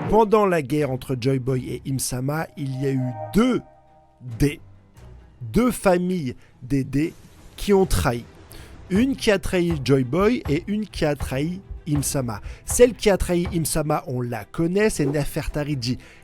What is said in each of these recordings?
Pendant la guerre entre Joy Boy et Im-sama, il y a eu deux familles des dés qui ont trahi. Une qui a trahi Joy Boy et une qui a trahi Im-sama. Celle qui a trahi Im-sama, on la connaît, c'est Nefertari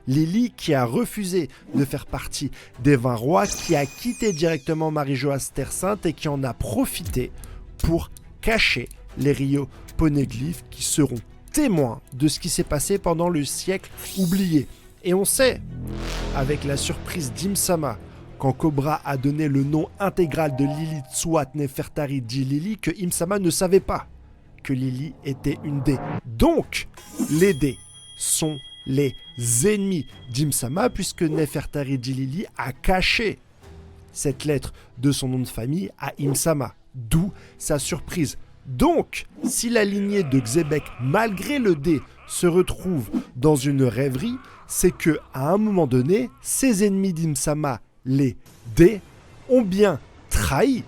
Lily qui a refusé de faire partie des 20 rois, qui a quitté directement Marie-Joas Terre Sainte et qui en a profité pour cacher les Rio poneglyphes qui seront témoins de ce qui s'est passé pendant le siècle oublié. Et on sait, avec la surprise d'Im-sama, quand Cobra a donné le nom intégral de Lily Tsuat Nefertari Lily, que Im-sama ne savait pas que Lily était une dé. Donc, les dés sont les ennemis d'Im-sama, puisque Nefertari Lily a caché cette lettre de son nom de famille à Im-sama. D'où sa surprise. Donc, si la lignée de Xebec, malgré le dé, se retrouve dans une rêverie, c'est que à un moment donné, ses ennemis d'Im-sama, les dés, ont bien trahi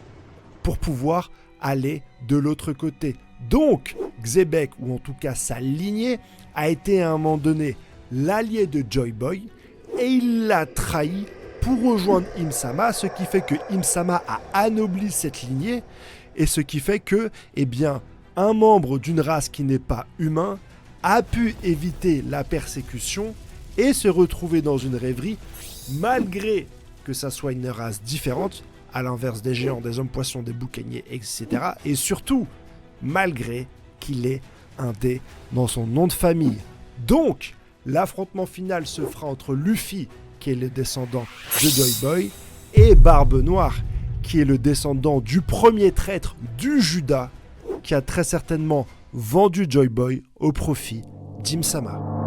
pour pouvoir aller de l'autre côté. Donc, Xebec, ou en tout cas sa lignée, a été à un moment donné l'allié de Joy Boy et il l'a trahi pour rejoindre Im-sama, ce qui fait que Im-sama a anobli cette lignée et ce qui fait que, eh bien, un membre d'une race qui n'est pas humain a pu éviter la persécution et se retrouver dans une rêverie malgré que ça soit une race différente, à l'inverse des géants, des hommes poissons, des boucaniers, etc. Et surtout, malgré qu'il ait un dé dans son nom de famille. Donc, l'affrontement final se fera entre Luffy, qui est le descendant de Joy Boy, et Barbe Noire, qui est le descendant du premier traître du Judas, qui a très certainement vendu Joy Boy au profit d'Im-sama.